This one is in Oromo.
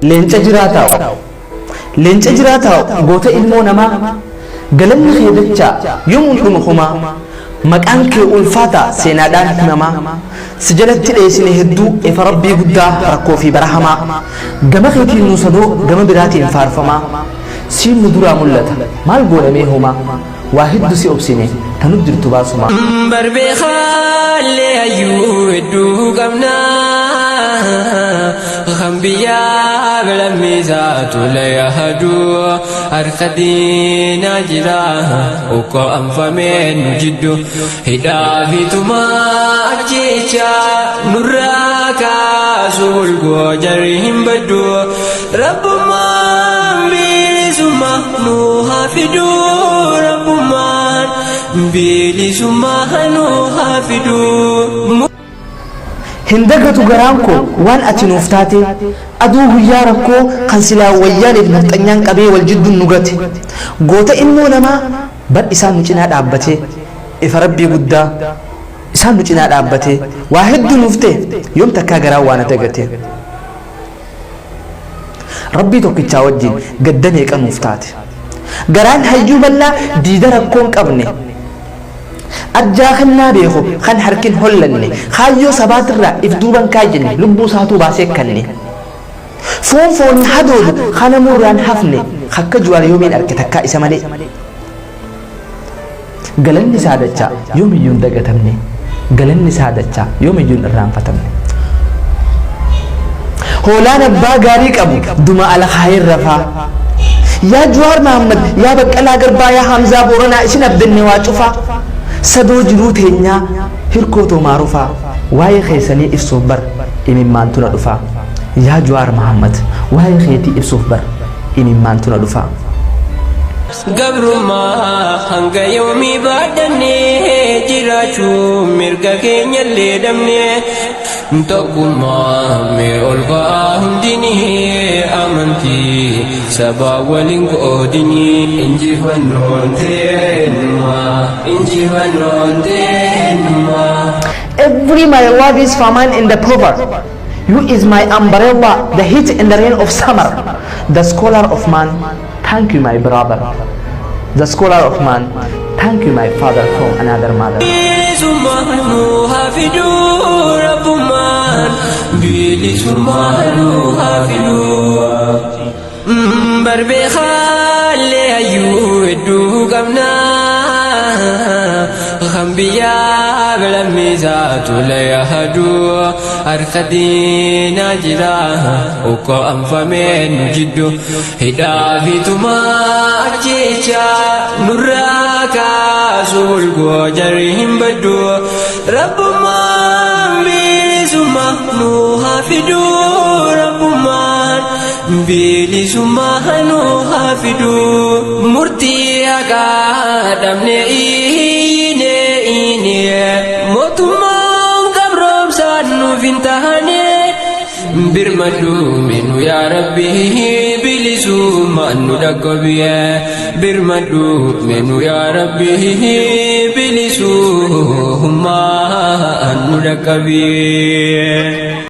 leenca jiraataa goota ilmoo namaa galanni kee dachaa yoomuu dhuma kumaa maqaan kee ulfaata seenaadhaan himamaa si jalatti dheessine hedduu ifa rabbii guddaa rakkoo fi barahamaa gama keetiin nu sadoo gama biraatiin faarfamaa siin nu duraa mul'ata maal goonamee homaa waa hedduu si obsine tanut jirtu baasuma barbee khaalee hayyuu hedduu qabnaa kan biyyaa bilammiisaatu layahaduu harka diinaa jira ukko anfamee nu jiddu hidhaa fi tumaa jecha nurraa kaasu ulgoo jarri hin baddu rabbummaan bilisumma nu hafiduu rabbummaan bilisumma nu hafiduu hindagatu garaanko waan ati nuuf taate aduu guyyaa rakkoo kan silaa wayyaaniif nafxanyaan qabee wal jidduun nu gate goota ilmoo namaa bar isaan nu cinaa dhaabbate ifa rabbii guddaa isaan nu cinaa dhaabbate waa hedduu nuuf ta'e yoom takkaa garaan waan ati gate rabbii tokkichaa wajjin gadda meeqa nuuf taate garaan hayyuu bal'aa diida rakkoon qabne أرجع خلنا بيخو خن حركين هولني خايو سبات الرا إفدوبان كاجني لبو ساتو باسك كني فون حدود خنا مران حفني خك جوار يومين أركتكا إسمالي قلني سادتشا يوم يون دقتمني قلني سادتشا يوم يون الرام فتمني هولان أبا غاريك أبو دما على خير رفا يا جوار محمد يا بك ألا قربا يا حمزة بورنا إسن أبدني واجفا سدو جروت هنيا هركوتو معروفا واي خيساني إفسوف بر إمين مانتونا دفا يا جوار محمد واي خيتي إفسوف بر إمين مانتونا دفا قبر ما هنگا يومي بعدني جراچو مرقا كينيا اللي دمني تقوما مي ألقا هنديني أمنتي سبا ولنك أوديني إنجي فنون تنما إنجي فنون تنما Every my love is famine in the proverb. You is my umbrella, the heat and the rain of summer. The scholar of man, thank you my brother. The scholar of man, thank you my father from another mother. Barbe khale ayu edu gamna khambiya bilamizatu layahadu arkadina jira uko anfamen jiddu hidafituma jecha nuraka sulgo jarihim badu rabbuma bilisuma nu hafidu rabbuma bilisuma nu hafidu murti aga damne ine motuma gabrom sanu vintahane birmadu minu ya rabbi bilisuma nu dakabiya birmadu minu ya rabbi bilisuma nu dakabiya